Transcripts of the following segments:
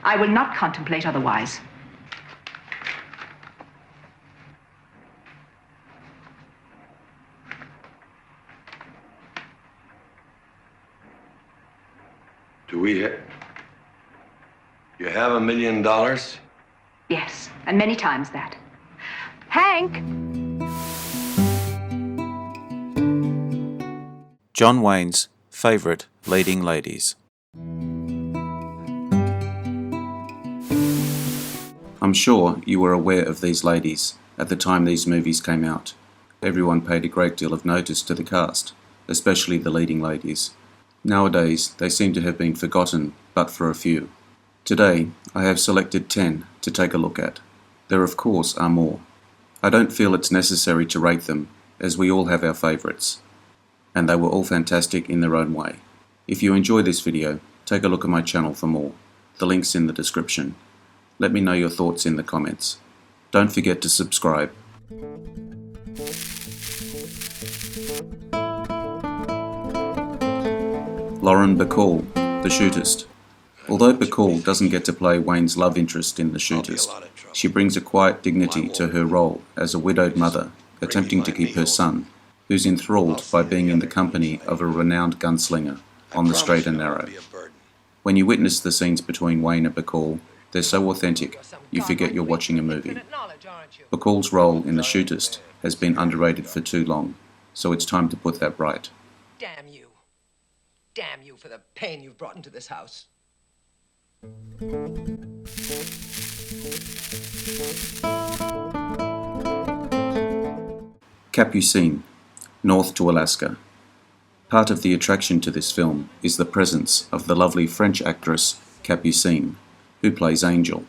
I will not contemplate otherwise. You have $1 million? Yes, and many times that. Hank! John Wayne's favourite leading ladies. I'm sure you were aware of these ladies at the time these movies came out. Everyone paid a great deal of notice to the cast, especially the leading ladies. Nowadays, they seem to have been forgotten, but for a few. Today, I have selected 10 to take a look at. There of course are more. I don't feel it's necessary to rate them, as we all have our favourites. And they were all fantastic in their own way. If you enjoy this video, take a look at my channel for more. The link's in the description. Let me know your thoughts in the comments. Don't forget to subscribe. Lauren Bacall, The Shootist. Although Bacall doesn't get to play Wayne's love interest in The Shootist, she brings a quiet dignity to her role as a widowed mother attempting to keep her son, who's enthralled by being in the company of a renowned gunslinger on the straight and narrow. When you witness the scenes between Wayne and Bacall, they're so authentic, you forget you're watching a movie. Bacall's role in The Shootist has been underrated for too long, so it's time to put that right. Damn you. Damn you for the pain you've brought into this house. Capucine, North to Alaska. Part of the attraction to this film is the presence of the lovely French actress Capucine, who plays Angel.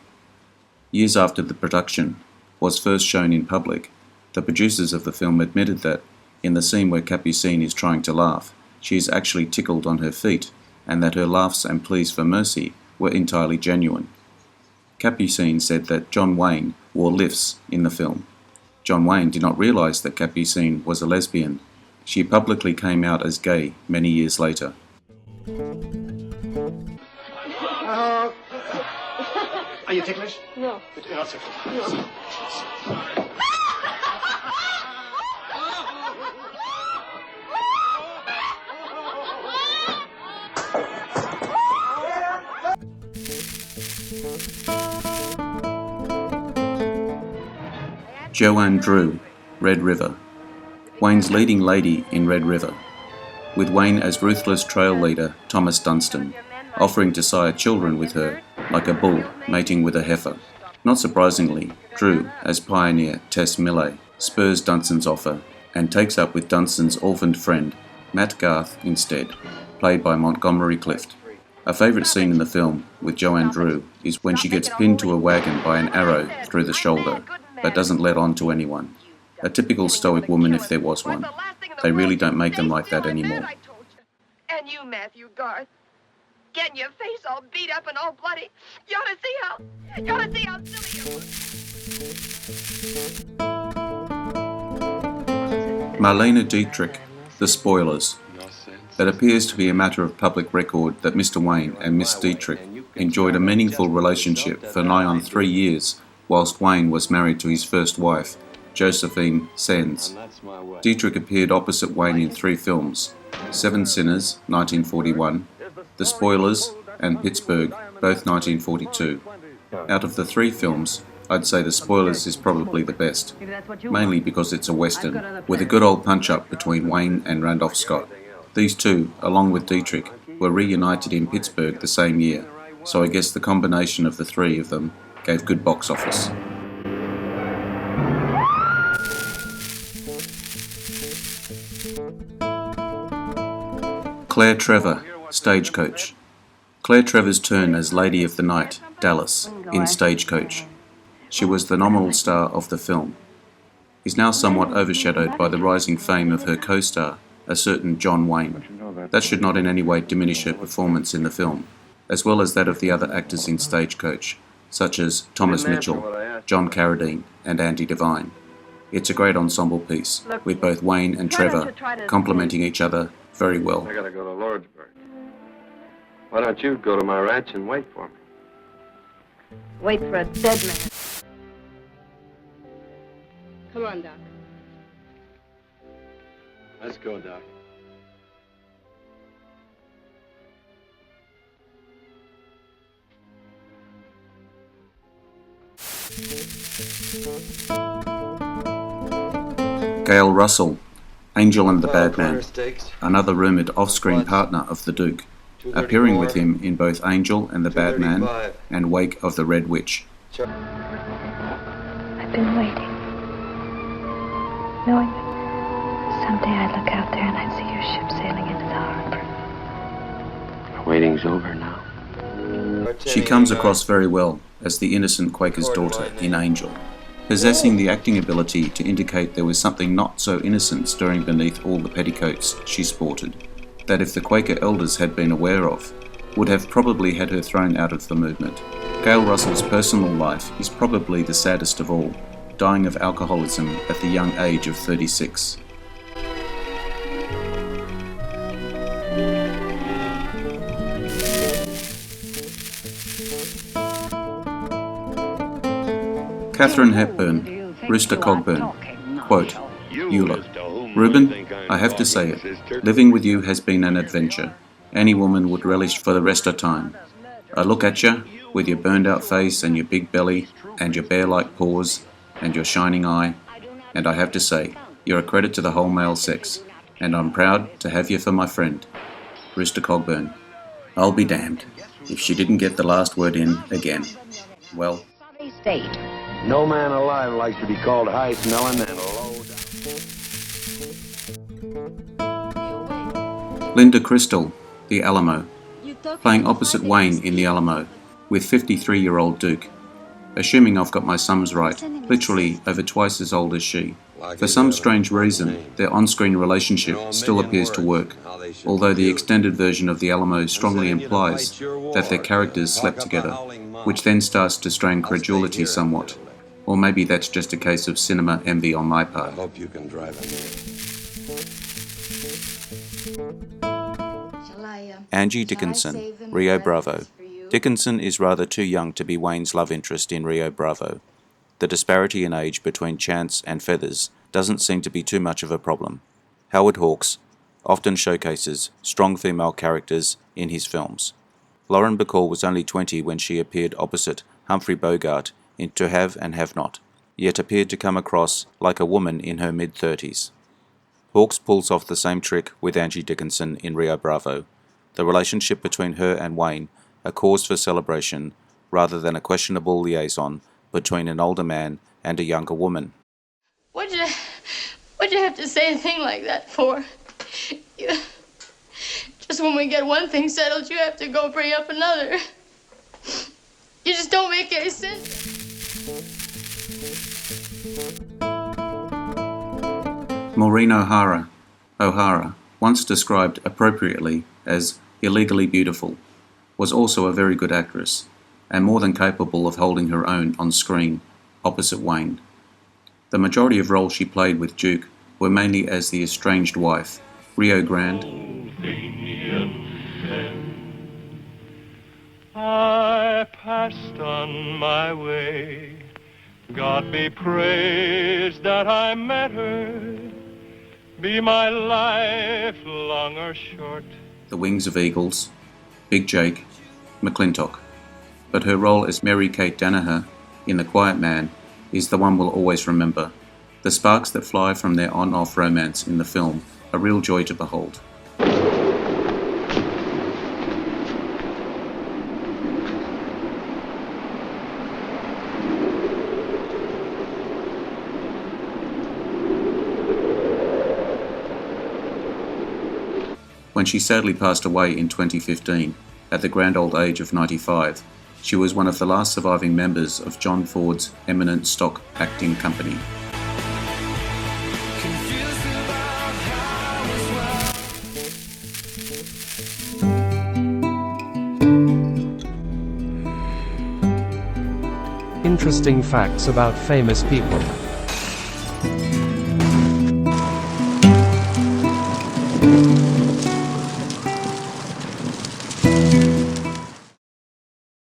Years after the production was first shown in public, the producers of the film admitted that, in the scene where Capucine is trying to laugh, she is actually tickled on her feet, and that her laughs and pleas for mercy were entirely genuine. Capucine said that John Wayne wore lifts in the film. John Wayne did not realise that Capucine was a lesbian. She publicly came out as gay many years later. Are you ticklish? No. You're not ticklish. No. Joanne Dru, Red River. Wayne's leading lady in Red River, with Wayne as ruthless trail leader Thomas Dunstan, offering to sire children with her, like a bull mating with a heifer. Not surprisingly, Dru, as pioneer Tess Millay, spurs Dunstan's offer and takes up with Dunstan's orphaned friend, Matt Garth, instead, played by Montgomery Clift. A favourite scene in the film with Joanne Dru is when she gets pinned to a wagon by an arrow through the shoulder, but doesn't let on to anyone. A typical stoic woman if there was one. They really don't make them like that anymore. And you, Matthew Garth, getting your face all beat up and all bloody. You ought to see how silly you look. Marlene Dietrich, The Spoilers. It appears to be a matter of public record that Mr. Wayne and Miss Dietrich enjoyed a meaningful relationship for nigh on 3 years whilst Wayne was married to his first wife, Josephine Sands. Dietrich appeared opposite Wayne in 3 films, Seven Sinners, 1941, The Spoilers, and Pittsburgh, both 1942. Out of the 3 films, I'd say The Spoilers is probably the best, mainly because it's a western, with a good old punch-up between Wayne and Randolph Scott. These two, along with Dietrich, were reunited in Pittsburgh the same year, so I guess the combination of the 3 of them gave good box office. Claire Trevor, Stagecoach. Claire Trevor's turn as Lady of the Night, Dallas, in Stagecoach. She was the nominal star of the film. Is now somewhat overshadowed by the rising fame of her co-star, a certain John Wayne. That should not in any way diminish her performance in the film, as well as that of the other actors in Stagecoach, such as Thomas Mitchell, John Carradine, and Andy Devine. It's a great ensemble piece, with both Wayne and Trevor complementing each other very well. I gotta go to Lordsburg. Why don't you go to my ranch and wait for me? Wait for a dead man. Come on, Doc. Let's go, Doc. Gail Russell, Angel and the Bad Man, another rumoured off-screen partner of the Duke, appearing with him in both Angel and the Bad Man and Wake of the Red Witch. I've been waiting, knowing that someday I'd look out there and I'd see your ship sailing into the harbor. Waiting's over now. She comes across very well as the innocent Quaker's daughter in Angel, possessing the acting ability to indicate there was something not so innocent stirring beneath all the petticoats she sported, that if the Quaker elders had been aware of, would have probably had her thrown out of the movement. Gail Russell's personal life is probably the saddest of all, dying of alcoholism at the young age of 36. Katharine Hepburn, Rooster Cogburn, quote, Eula, Reuben, I have to say it, living with you has been an adventure. Any woman would relish for the rest of time. I look at you, with your burned out face and your big belly and your bear-like paws and your shining eye, and I have to say, you're a credit to the whole male sex, and I'm proud to have you for my friend. Rooster Cogburn. I'll be damned if she didn't get the last word in again. Well, State. No man alive likes to be called high-smelling and low. Linda Crystal, The Alamo, playing opposite Wayne in The Alamo, with 53-year-old Duke. Assuming I've got my sums right, literally over twice as old as she. For some strange reason, their on-screen relationship still appears to work, although the extended version of The Alamo strongly implies that their characters slept together, which then starts to strain credulity somewhat. Or maybe that's just a case of cinema envy on my I part. hope you can drive him. Angie Dickinson, Rio Bravo. Dickinson is rather too young to be Wayne's love interest in Rio Bravo. The disparity in age between Chance and Feathers doesn't seem to be too much of a problem. Howard Hawks often showcases strong female characters in his films. Lauren Bacall was only 20 when she appeared opposite Humphrey Bogart in To Have and Have Not, yet appeared to come across like a woman in her mid-30s. Hawks pulls off the same trick with Angie Dickinson in Rio Bravo. The relationship between her and Wayne a cause for celebration rather than a questionable liaison between an older man and a younger woman. What'd you have to say a thing like that for? Just when we get one thing settled, you have to go bring up another. You just don't make any sense. Maureen O'Hara, once described appropriately as illegally beautiful, was also a very good actress, and more than capable of holding her own on screen, opposite Wayne. The majority of roles she played with Duke were mainly as the estranged wife, Rio Grande. I passed on my way. God be praised that I met her. Be my life long or short. The Wings of Eagles, Big Jake, McClintock. But her role as Mary Kate Danaher in The Quiet Man is the one we'll always remember. The sparks that fly from their on-off romance in the film, a real joy to behold. When she sadly passed away in 2015, at the grand old age of 95, she was one of the last surviving members of John Ford's eminent stock acting company. Interesting facts about famous people.